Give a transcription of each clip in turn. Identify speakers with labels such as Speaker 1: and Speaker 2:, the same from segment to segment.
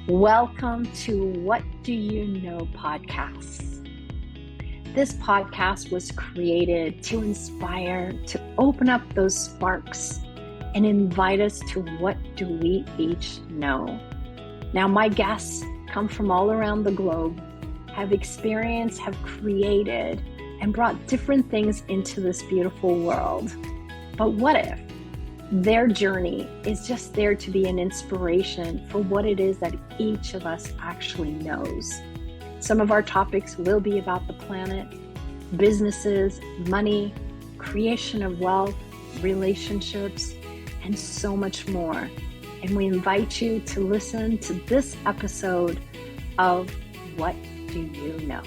Speaker 1: Welcome to What Do You Know podcasts. This podcast was created to inspire, to open up those sparks and invite us to what do we each know. Now, my guests come from all around the globe, have experienced, have created, and brought different things into this beautiful world. But what if their journey is just there to be an inspiration for what it is that each of us actually knows? Some of our topics will be about the planet, businesses, money, creation of wealth, relationships, and so much more. And we invite you to listen to this episode of What Do You Know?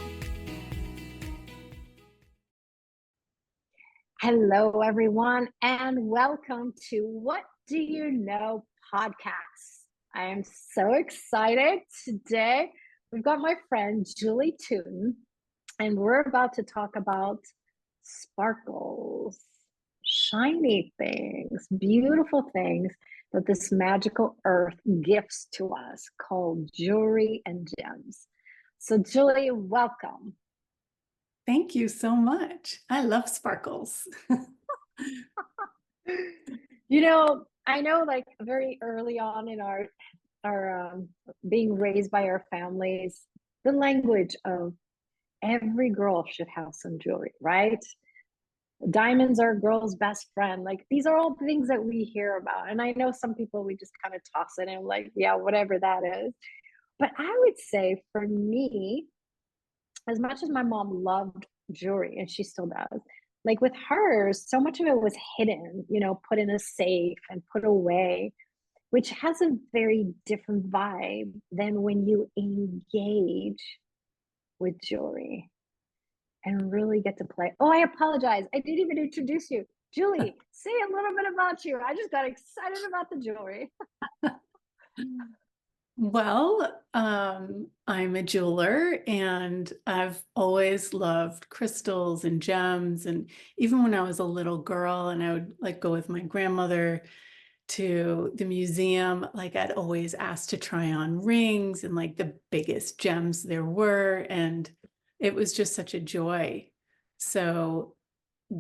Speaker 1: Hello, everyone, and welcome to What Do You Know podcast. I am so excited. Today, we've got my friend Julie Tuton, and we're about to talk about sparkles, shiny things, beautiful things that this magical earth gifts to us called jewelry and gems. So, Julie, welcome.
Speaker 2: Thank you so much. I love sparkles.
Speaker 1: I know like very early on in our being raised by our families, the language of every girl should have some jewelry, right? Diamonds are a girl's best friend. Like these are all things that we hear about. And I know some people, we just kind of toss it in like, yeah, whatever that is. But I would say for me, as much as my mom loved jewelry, and she still does, like with hers, so much of it was hidden, put in a safe and put away, which has a very different vibe than when you engage with jewelry and really get to play. Oh, I apologize. I didn't even introduce you. Julie, say a little bit about you. I just got excited about the jewelry.
Speaker 2: Well, I'm a jeweler and I've always loved crystals and gems. And even when I was a little girl and I would like go with my grandmother to the museum, like I'd always ask to try on rings and like the biggest gems there were. And it was just such a joy. So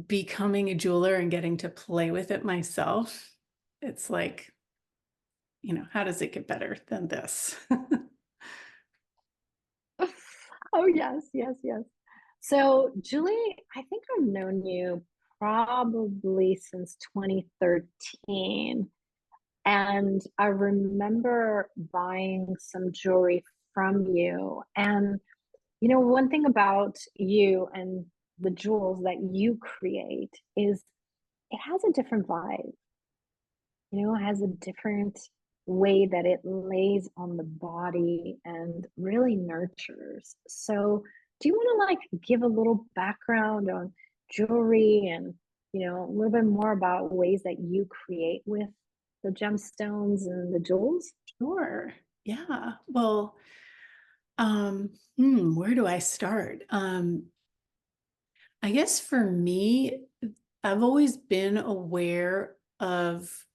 Speaker 2: becoming a jeweler and getting to play with it myself, it's like, how does it get better than this?
Speaker 1: Oh, yes, yes, yes. So, Julie, I think I've known you probably since 2013. And I remember buying some jewelry from you. And, one thing about you and the jewels that you create is it has a different vibe, it has a different way that it lays on the body and really nurtures. So, do you want to like give a little background on jewelry and, a little bit more about ways that you create with the gemstones and the jewels?
Speaker 2: Sure. Yeah. Well, where do I start? I guess for me, I've always been aware of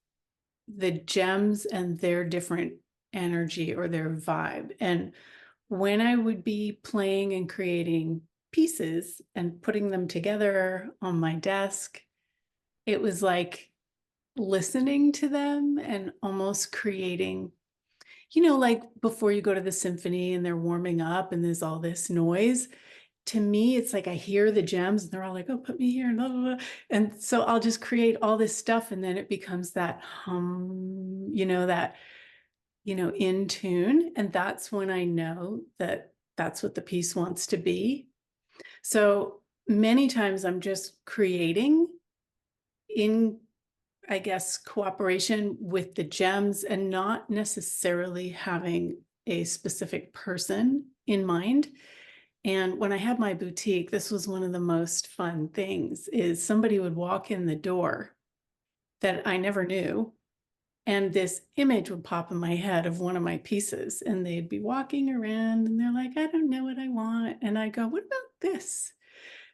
Speaker 2: the gems and their different energy or their vibe. And when I would be playing and creating pieces and putting them together on my desk, it was like listening to them and almost creating, like before you go to the symphony and they're warming up and there's all this noise. To me, it's like I hear the gems and they're all like, oh, put me here and blah, blah, blah. And so I'll just create all this stuff and then it becomes that hum, in tune. And that's when I know that that's what the piece wants to be. So many times I'm just creating in, I guess, cooperation with the gems and not necessarily having a specific person in mind. And when I had my boutique, this was one of the most fun things is somebody would walk in the door that I never knew. And this image would pop in my head of one of my pieces and they'd be walking around and they're like, I don't know what I want. And I go, what about this?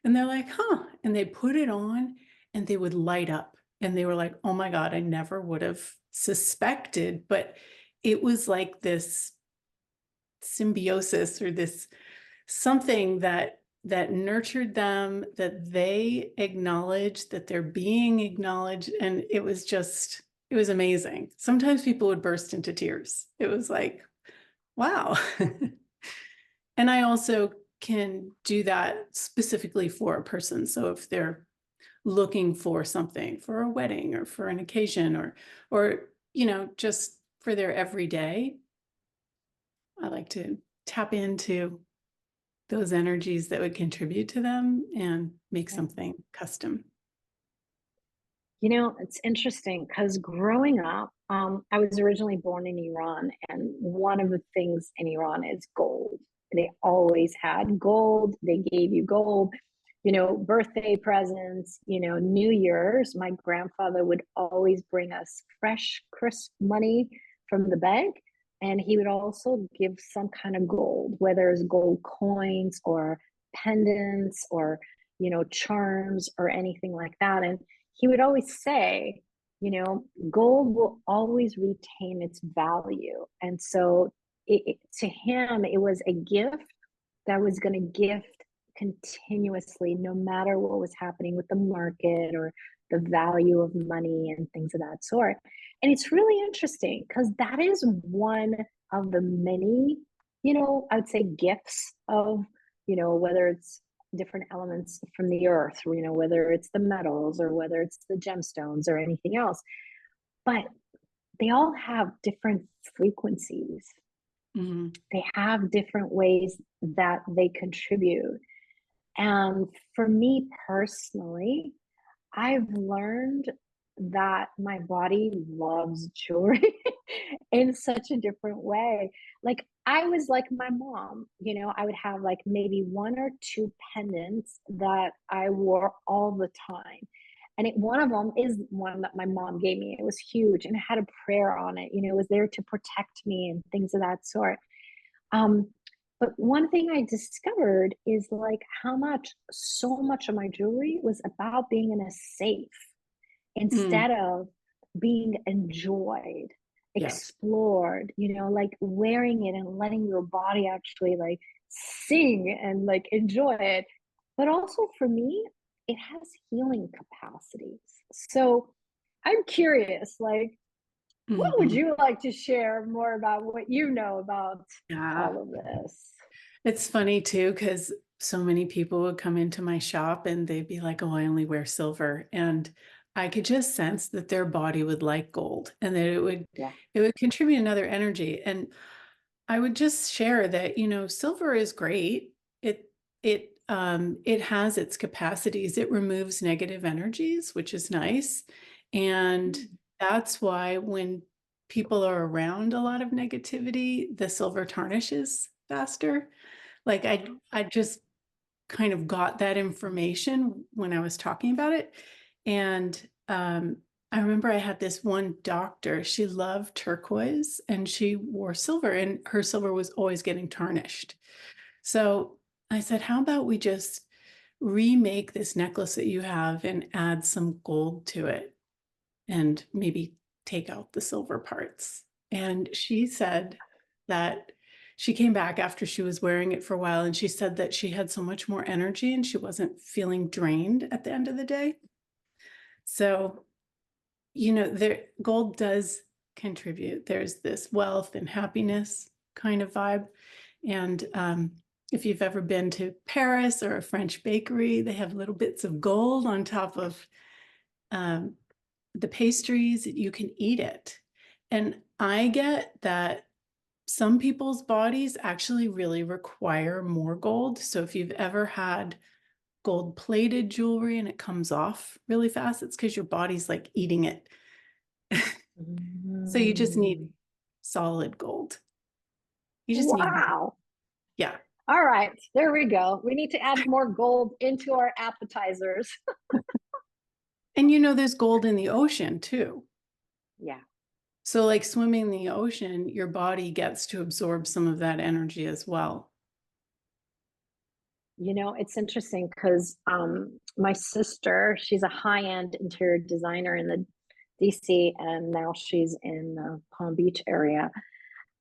Speaker 2: And they're like, huh. And they put it on and they would light up. And they were like, oh my God, I never would have suspected. But it was like this symbiosis or this something that nurtured them, that they acknowledged, that they're being acknowledged. And it was amazing. Sometimes people would burst into tears. It was like, wow. And I also can do that specifically for a person. So if they're looking for something for a wedding or for an occasion or just for their everyday, I like to tap into those energies that would contribute to them and make something custom.
Speaker 1: It's interesting because growing up, I was originally born in Iran, and one of the things in Iran is gold. They always had gold. They gave you gold, birthday presents, New Year's. My grandfather would always bring us fresh, crisp money from the bank. And he would also give some kind of gold, whether it's gold coins or pendants or, charms or anything like that. And he would always say, gold will always retain its value. And so to him, it was a gift that was going to gift continuously, no matter what was happening with the market or the value of money and things of that sort. And it's really interesting because that is one of the many, I'd say gifts of, whether it's different elements from the earth, whether it's the metals or whether it's the gemstones or anything else. But they all have different frequencies. Mm-hmm. They have different ways that they contribute. And for me personally, I've learned that my body loves jewelry in such a different way. Like I was like my mom, I would have like maybe one or two pendants that I wore all the time. And one of them is one that my mom gave me. It was huge and it had a prayer on it. It was there to protect me and things of that sort. But one thing I discovered is like so much of my jewelry was about being in a safe instead of being enjoyed, explored, like wearing it and letting your body actually like sing and like enjoy it. But also for me, it has healing capacities. So I'm curious, like, what would you like to share more about what you know about all of this?
Speaker 2: It's funny too, because so many people would come into my shop and they'd be like, oh, I only wear silver. And I could just sense that their body would like gold and that it would contribute another energy. And I would just share that, silver is great. It has its capacities. It removes negative energies, which is nice. And that's why when people are around a lot of negativity, the silver tarnishes faster. Like I just kind of got that information when I was talking about it. And I remember I had this one doctor, she loved turquoise and she wore silver and her silver was always getting tarnished. So I said, how about we just remake this necklace that you have and add some gold to it and maybe take out the silver parts. And she said that she came back after she was wearing it for a while and she said that she had so much more energy and she wasn't feeling drained at the end of the day. So, gold does contribute. There's this wealth and happiness kind of vibe. And if you've ever been to Paris or a French bakery, they have little bits of gold on top of the pastries. You can eat it. And I get that some people's bodies actually really require more gold. So if you've ever had gold plated jewelry and it comes off really fast, it's because your body's like eating it. So you just need solid gold. You just need. Yeah.
Speaker 1: All right, there we go. We need to add more gold into our appetizers.
Speaker 2: And there's gold in the ocean too.
Speaker 1: Yeah.
Speaker 2: So like swimming in the ocean, your body gets to absorb some of that energy as well.
Speaker 1: It's interesting because my sister, she's a high-end interior designer in the DC and now she's in the Palm Beach area.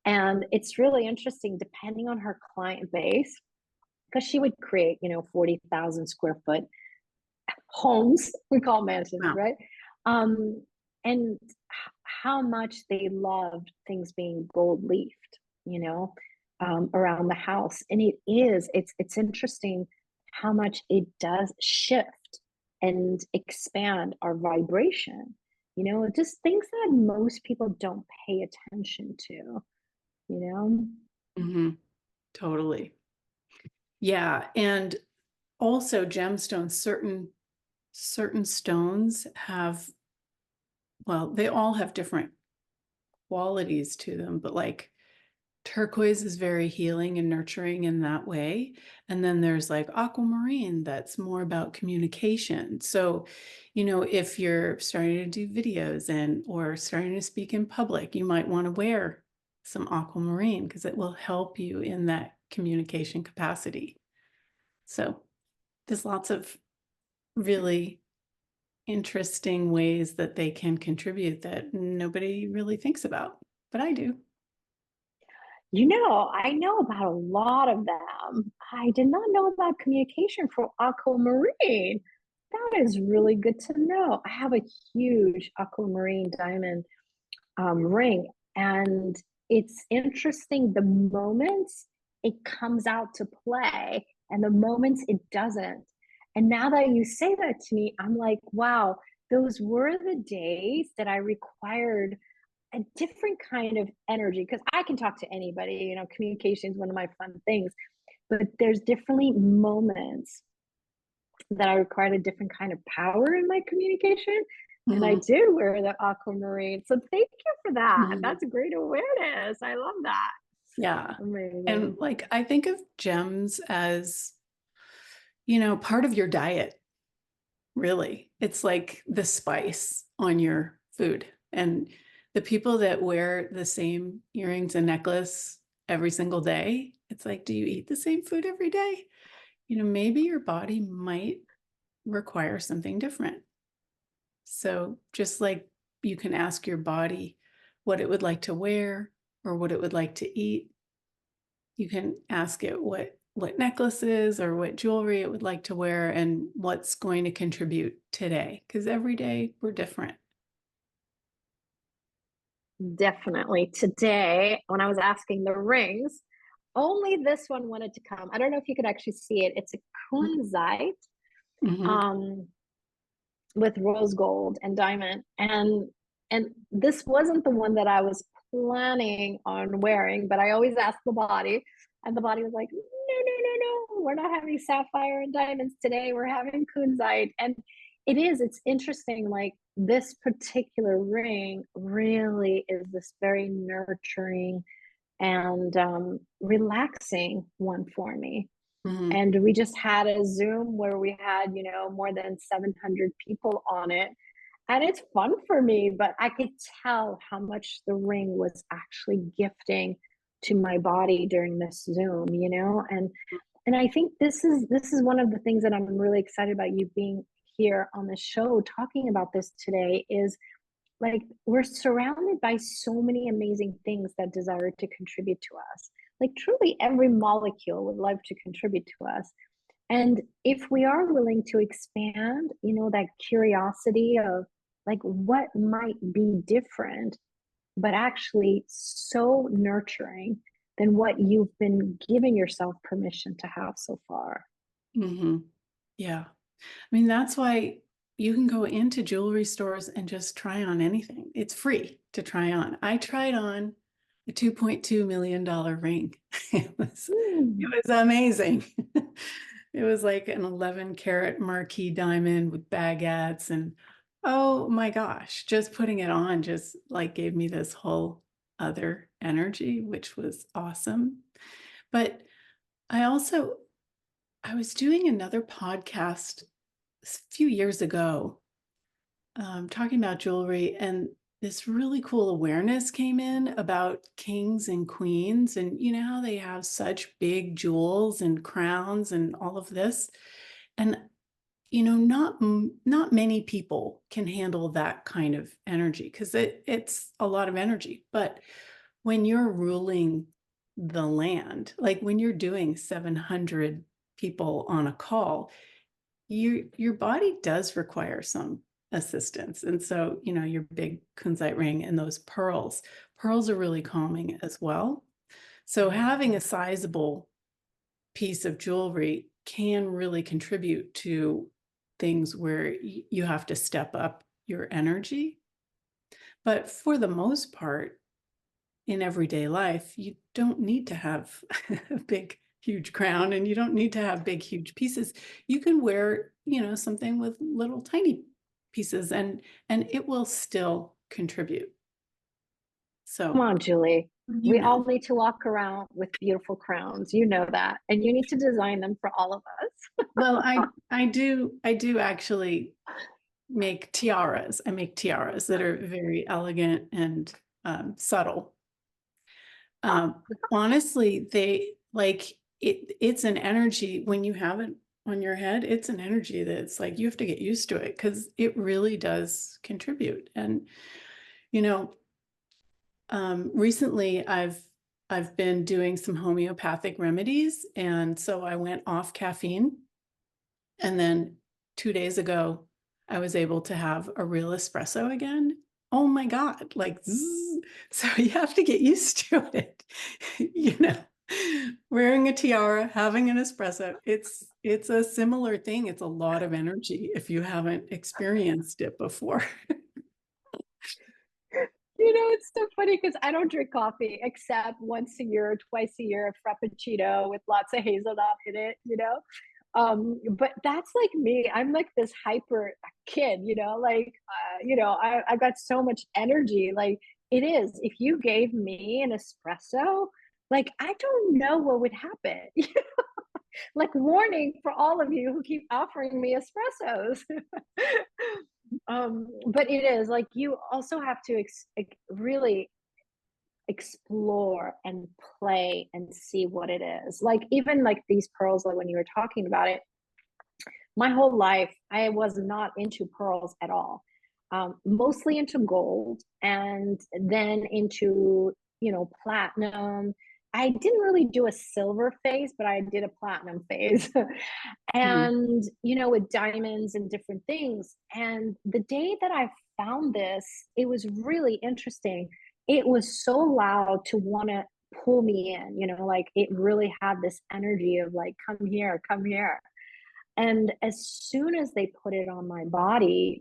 Speaker 1: And it's really interesting depending on her client base, because she would create, 40,000 square foot homes, we call mansions,
Speaker 2: Wow.
Speaker 1: right? And how much they loved things being gold leafed, around the house. And it's interesting how much it does shift and expand our vibration, just things that most people don't pay attention to, you know?
Speaker 2: Hmm. Totally. Yeah. And also gemstones, certain stones have, well, they all have different qualities to them, but like turquoise is very healing and nurturing in that way. And then there's like aquamarine that's more about communication. So, if you're starting to do videos or starting to speak in public, you might want to wear some aquamarine because it will help you in that communication capacity. So there's lots of really interesting ways that they can contribute that nobody really thinks about, but I do.
Speaker 1: I know about a lot of them. I did not know about communication for aquamarine. That is really good to know. I have a huge aquamarine diamond ring, and it's interesting the moments it comes out to play and the moments it doesn't. And now that you say that to me, I'm like, wow, those were the days that I required a different kind of energy, because I can talk to anybody, communication is one of my fun things, but there's definitely moments that I required a different kind of power in my communication. And I
Speaker 2: Mhm.
Speaker 1: did wear the aquamarine. So thank you for that.
Speaker 2: Mhm.
Speaker 1: That's a great awareness. I love that.
Speaker 2: Yeah. And
Speaker 1: Amazing.
Speaker 2: like, I think of gems as, part of your diet, really. It's like the spice on your food. And the people that wear the same earrings and necklace every single day, it's like, do you eat the same food every day? Maybe your body might require something different. So just like you can ask your body what it would like to wear or what it would like to eat, you can ask it what necklaces or what jewelry it would like to wear and what's going to contribute today, because every day we're different.
Speaker 1: Definitely. Today, when I was asking the rings, only this one wanted to come. I don't know if you could actually see it. It's a kunzite.
Speaker 2: Mm-hmm.
Speaker 1: Um, with rose gold and diamond, and this wasn't the one that I was planning on wearing, but I always asked the body, and the body was like, no, we're not having sapphire and diamonds today, we're having kunzite. And it's interesting, like this particular ring really is this very nurturing and relaxing one for me.
Speaker 2: Mm-hmm.
Speaker 1: And we just had a Zoom where we had, more than 700 people on it. And it's fun for me, but I could tell how much the ring was actually gifting to my body during this Zoom, and I think this is one of the things that I'm really excited about you being here on the show talking about this today is like we're surrounded by so many amazing things that desire to contribute to us. Like truly every molecule would love to contribute to us. And if we are willing to expand, that curiosity of like what might be different, but actually so nurturing than what you've been giving yourself permission to have so far.
Speaker 2: Mm-hmm. Yeah. I mean, that's why you can go into jewelry stores and just try on anything. It's free to try on. I tried on a $2.2 million ring. It
Speaker 1: Mm.
Speaker 2: was amazing. It was like an 11 karat marquee diamond with baguettes, and oh my gosh, just putting it on just like gave me this whole other energy, which was awesome. But I also I was doing another podcast a few years ago, talking about jewelry, and this really cool awareness came in about kings and queens, and you know how they have such big jewels and crowns and all of this, and not many people can handle that kind of energy because it's a lot of energy. But when you're ruling the land, like when you're doing 700 people on a call, your body does require some assistance. And so, your big kunzite ring and those pearls are really calming as well. So having a sizable piece of jewelry can really contribute to things where you have to step up your energy. But for the most part, in everyday life, you don't need to have a big, huge crown, and you don't need to have big, huge pieces. You can wear, something with little tiny pieces, and it will still contribute. So
Speaker 1: Come on, Julie.
Speaker 2: you
Speaker 1: We
Speaker 2: know.
Speaker 1: all need to walk around with beautiful crowns. You know that. And you need to design them for all of us.
Speaker 2: Well, I do actually make tiaras. I make tiaras that are very elegant and subtle. Honestly, they like it's an energy when you have it on your head. It's an energy that's like you have to get used to it because it really does contribute. And recently I've been doing some homeopathic remedies, and so I went off caffeine, and then 2 days ago I was able to have a real espresso again. Oh my God, like zzz. So you have to get used to it. Wearing a tiara, having an espresso, it's a similar thing. It's a lot of energy if you haven't experienced it before.
Speaker 1: It's so funny because I don't drink coffee except once a year, twice a year, a frappuccino with lots of hazelnut in it. But that's like me. I'm like this hyper kid, I got so much energy. Like it is, if you gave me an espresso, like I don't know what would happen. Like warning for all of you who keep offering me espressos. But it is like you also have to really explore and play and see what it is. Like even like these pearls, like when you were talking about it, my whole life I was not into pearls at all. Mostly into gold, and then into platinum. I didn't really do a silver phase, but I did a platinum phase.
Speaker 2: Mhm.
Speaker 1: And with diamonds and different things. And the day that I found this, it was really interesting. It was so loud to want to pull me in, like it really had this energy of like, come here, come here. And as soon as they put it on my body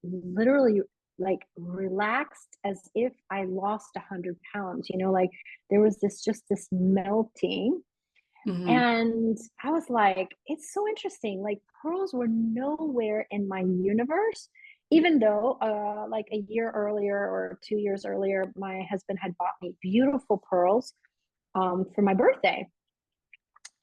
Speaker 1: literally like relaxed as if I lost 100 pounds, like there was this melting.
Speaker 2: Mhm.
Speaker 1: And I was like, it's so interesting. Like pearls were nowhere in my universe, even though like a year earlier or 2 years earlier, my husband had bought me beautiful pearls for my birthday.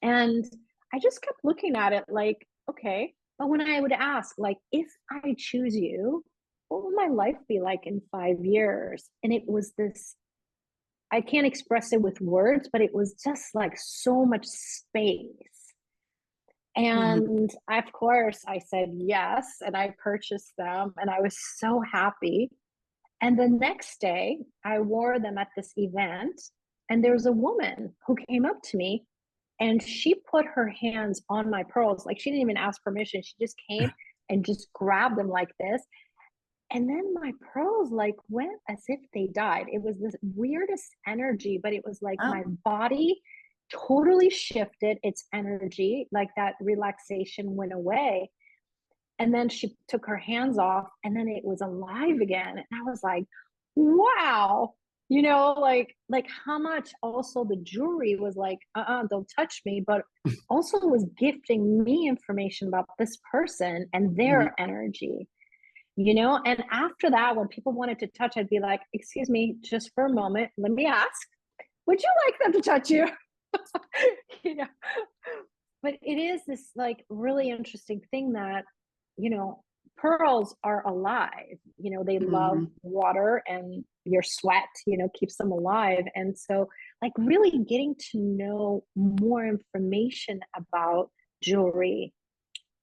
Speaker 1: And I just kept looking at it like, okay. But when I would ask, like, if I choose you, what will my life be like in 5 years? And it was this, I can't express it with words, but it was just like so much space.
Speaker 2: Mhm.
Speaker 1: And of course, I said yes, and I purchased them, and I was so happy. And the next day, I wore them at this event, and there was a woman who came up to me, and she put her hands on my pearls. Like she didn't even ask permission. She just came and just grabbed them like this. And then my pearls like went as if they died. It was this weirdest energy, but it was like my
Speaker 2: Oh.
Speaker 1: body totally shifted its energy, like that relaxation went away. And then she took her hands off, and then it was alive again. And I was like, wow. Like how much also the jewelry was like, don't touch me, but also was gifting me information about this person and
Speaker 2: Mhm.
Speaker 1: their energy. And after that, when people wanted to touch, I'd be like, excuse me, just for a moment, let me ask, would you like them to touch you? you know but it is this like really interesting thing that pearls are alive. They love
Speaker 2: Mhm.
Speaker 1: water, and your sweat keeps them alive. And so like really getting to know more information about jewelry.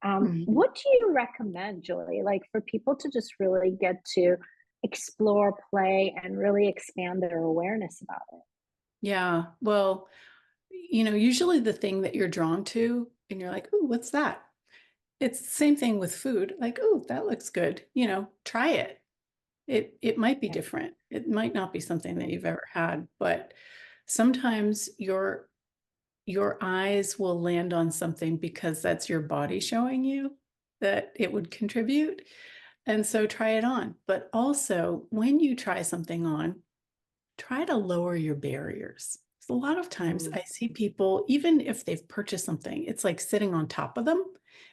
Speaker 2: Mhm.
Speaker 1: What do you recommend, Julie, like for people to just really get to explore, play, and really expand their awareness about it.
Speaker 2: Yeah. Well, usually the thing that you're drawn to and you're like, "Ooh, what's that?" It's the same thing with food. Like, "Oh, that looks good." Try it. It might be
Speaker 1: Yeah.
Speaker 2: different. It might not be something that you've ever had, but sometimes your eyes will land on something because that's your body showing you that it would contribute. And so try it on. But also, when you try something on, try to lower your barriers. So a lot of times I see people, even if they've purchased something, it's like sitting on top of them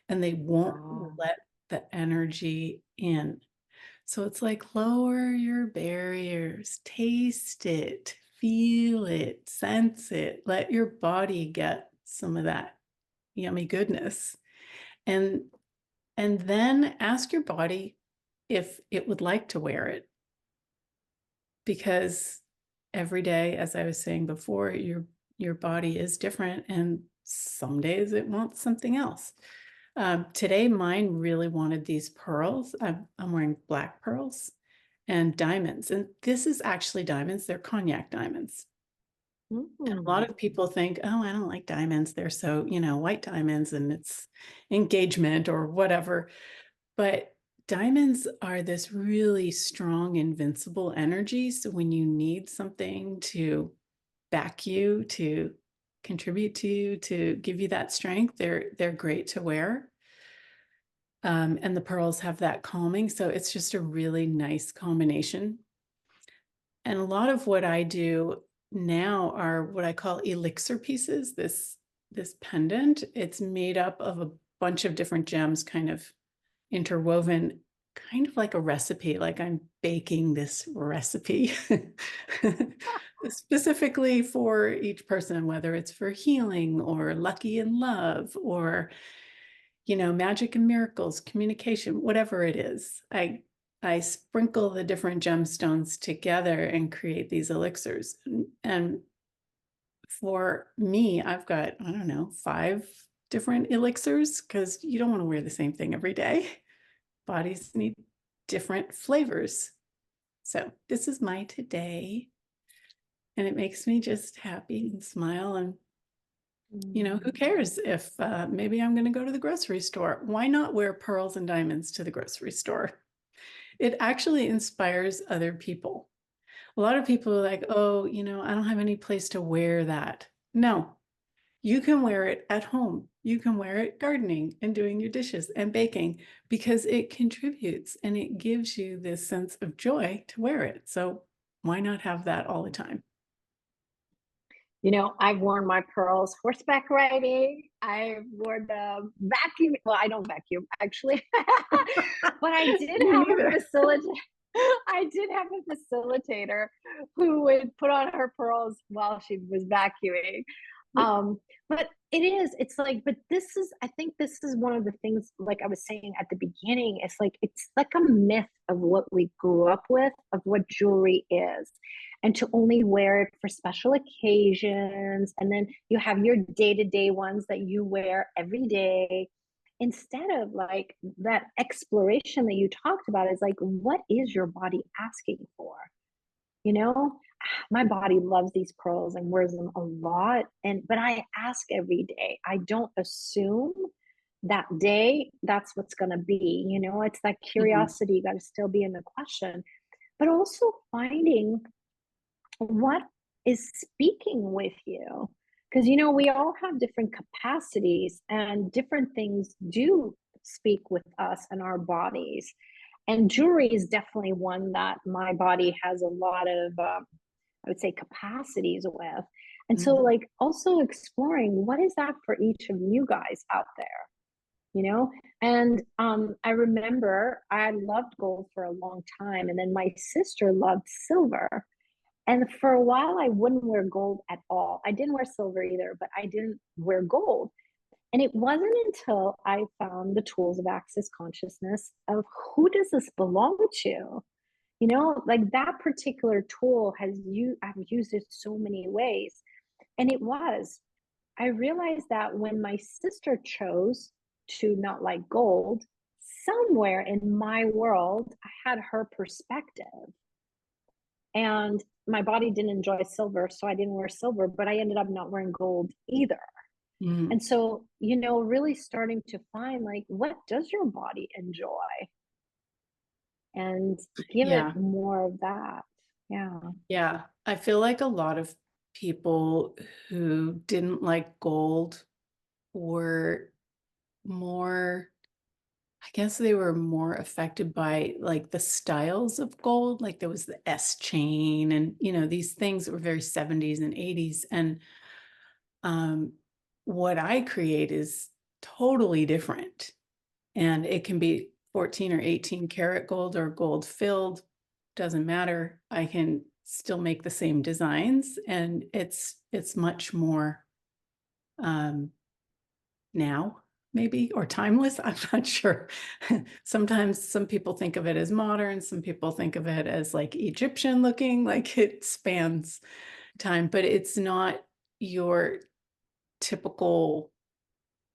Speaker 2: and they won't
Speaker 1: Oh.
Speaker 2: let the energy in. So it's like lower your barriers, taste it, feel it, sense it, let your body get some of that yummy goodness. And and then ask your body if it would like to wear it. Because every day, as I was saying before, your body is different and some days it wants something else. Today, mine really wanted these pearls. I'm wearing black pearls and diamonds. And this is actually diamonds. They're cognac diamonds. And a lot of people think, oh, I don't like diamonds. They're so, white diamonds and it's engagement or whatever. But diamonds are this really strong, invincible energy. So when you need something to back you, to contribute to you, to give you that strength, they're great to wear. And the pearls have that calming. So it's just a really nice combination. And a lot of what I do now are what I call elixir pieces. This pendant, it's made up of a bunch of different gems kind of interwoven, kind of like a recipe, like I'm baking this recipe specifically for each person, whether it's for healing or lucky in love or magic and miracles, communication, whatever it is. I sprinkle the different gemstones together and create these elixirs. And for me, I've got, I don't know, 5 different elixirs because you don't want to wear the same thing every day. Bodies need different flavors. So this is my today. And it makes me just happy and smile. And, who cares if maybe I'm going to go to the grocery store? Why not wear pearls and diamonds to the grocery store? It actually inspires other people. A lot of people are like, oh, I don't have any place to wear that. No, you can wear it at home. You can wear it gardening and doing your dishes and baking because it contributes and it gives you this sense of joy to wear it. So why not have that all the time?
Speaker 1: I've worn my pearls horseback riding. I've worn them vacuum. Well, I don't vacuum actually, but I did
Speaker 2: Me
Speaker 1: have
Speaker 2: neither.
Speaker 1: a facilitator. I did have a facilitator who would put on her pearls while she was vacuuming. But it's like, but I think this is one of the things, like I was saying at the beginning, it's like a myth of what we grew up with, of what jewelry is. And to only wear it for special occasions. And then you have your day to day ones that you wear every day. Instead of like that exploration that you talked about, is like, what is your body asking for? You know, my body loves these pearls and wears them a lot. But I ask every day. I don't assume that day that's what's going to be. It's that
Speaker 2: Mhm.
Speaker 1: curiosity got to still be in the question, but also finding what is speaking with you. Because we all have different capacities and different things do speak with us and our bodies. And jewelry is definitely one that my body has a lot of I would say capacities with. And so,
Speaker 2: Mhm.
Speaker 1: like, also exploring what is that for each of you guys out there, you know? And I remember I loved gold for a long time, and then my sister loved silver. And for a while, I wouldn't wear gold at all. I didn't wear silver either, but I didn't wear gold. And it wasn't until I found the tools of access consciousness of who does this belong to? Like that particular tool I've used it so many ways. And I realized that when my sister chose to not like gold, somewhere in my world, I had her perspective. And my body didn't enjoy silver, so I didn't wear silver, but I ended up not wearing gold either.
Speaker 2: Mm.
Speaker 1: And so, really starting to find like, what does your body enjoy? And give it
Speaker 2: Yeah.
Speaker 1: more of that. Yeah.
Speaker 2: Yeah. I feel like a lot of people who didn't like gold were more, I guess they were more affected by like the styles of gold. Like there was the S chain and, these things that were very 70s and 80s. And um, what I create is totally different. And it can be 14 or 18 karat gold or gold filled, doesn't matter. I can still make the same designs, and it's much more now maybe, or timeless. I'm not sure. Sometimes some people think of it as modern, some people think of it as like Egyptian looking, like it spans time, but it's not your typical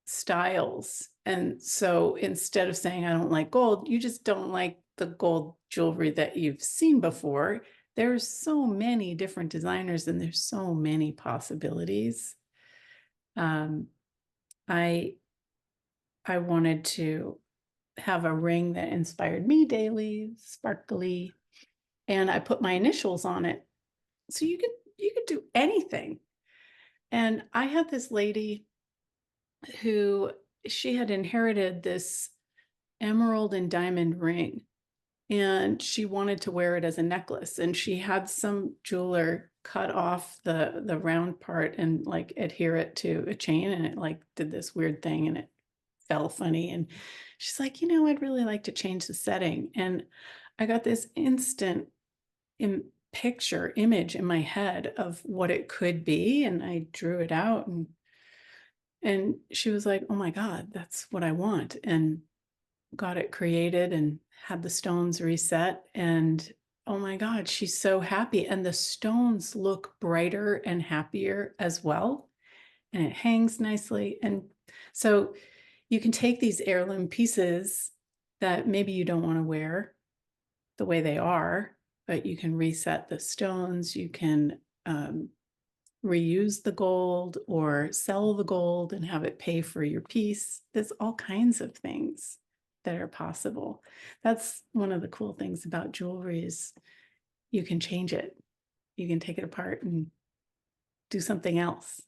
Speaker 2: styles. And so instead of saying I don't like gold, you just don't like the gold jewelry that you've seen before. There's so many different designers and there's so many possibilities. I wanted to have a ring that inspired me daily, sparkly, and I put my initials on it. So you could do anything. And I had this lady who, she had inherited this emerald and diamond ring, and she wanted to wear it as a necklace, and she had some jeweler cut off the round part and like adhere it to a chain, and it like did this weird thing and it fell funny. And she's like, I'd really like to change the setting. And I got this instant image in my head of what it could be, and I drew it out, and she was like, oh my God, that's what I want, and got it created and had the stones reset. And oh my God, she's so happy. And the stones look brighter and happier as well. And it hangs nicely. And so you can take these heirloom pieces that maybe you don't want to wear the way they are, but you can reset the stones. You can reuse the gold or sell the gold and have it pay for your piece. There's all kinds of things that are possible. That's one of the cool things about jewelry is you can change it. You can take it apart and do something else.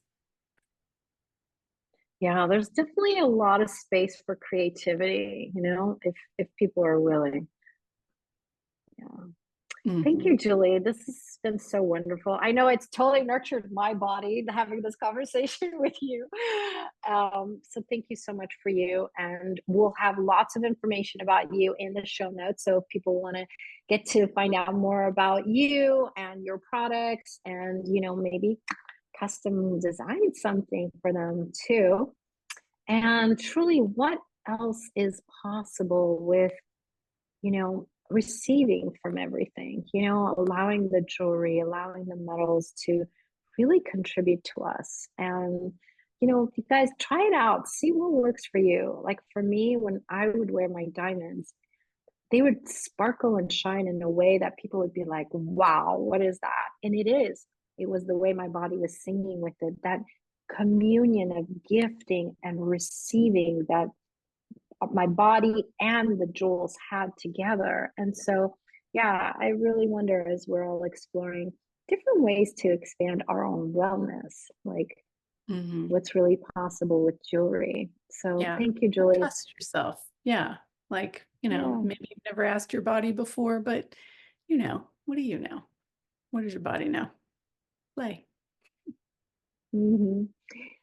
Speaker 1: Yeah, there's definitely a lot of space for creativity, if people are willing. Yeah. Thank you, Julie. This has been so wonderful. I know it's totally nurtured my body having this conversation with you. So thank you so much for you. And we'll have lots of information about you in the show notes. So if people want to get to find out more about you and your products and, maybe custom design something for them too. And truly, what else is possible with, receiving from everything, allowing the jewelry, allowing the metals to really contribute to us. And, if you guys try it out, see what works for you. Like for me, when I would wear my diamonds, they would sparkle and shine in a way that people would be like, wow, what is that? And it was the way my body was singing with it, that communion of gifting and receiving that my body and the jewels had together. And so, yeah, I really wonder as we're all exploring different ways to expand our own wellness, like what's really possible with jewelry. So thank you, Julie.
Speaker 2: Trust yourself. Yeah. Like, maybe you've never asked your body before, but what do you know? What does your body know? Play.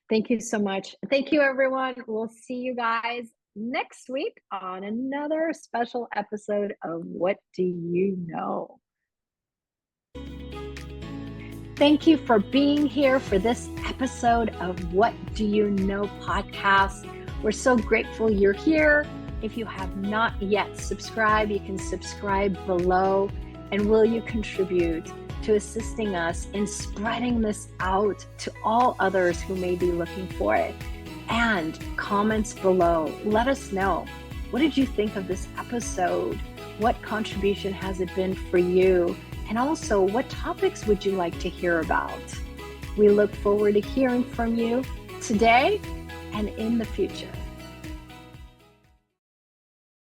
Speaker 1: Thank you so much. Thank you, everyone. We'll see you guys next week on another special episode of What Do You Know? Thank you for being here for this episode of What Do You Know podcast. We're so grateful you're here. If you have not yet subscribed, you can subscribe below. And will you contribute to assisting us in spreading this out to all others who may be looking for it? And comments below. Let us know. What did you think of this episode? What contribution has it been for you? And also, what topics would you like to hear about? We look forward to hearing from you today and in the future.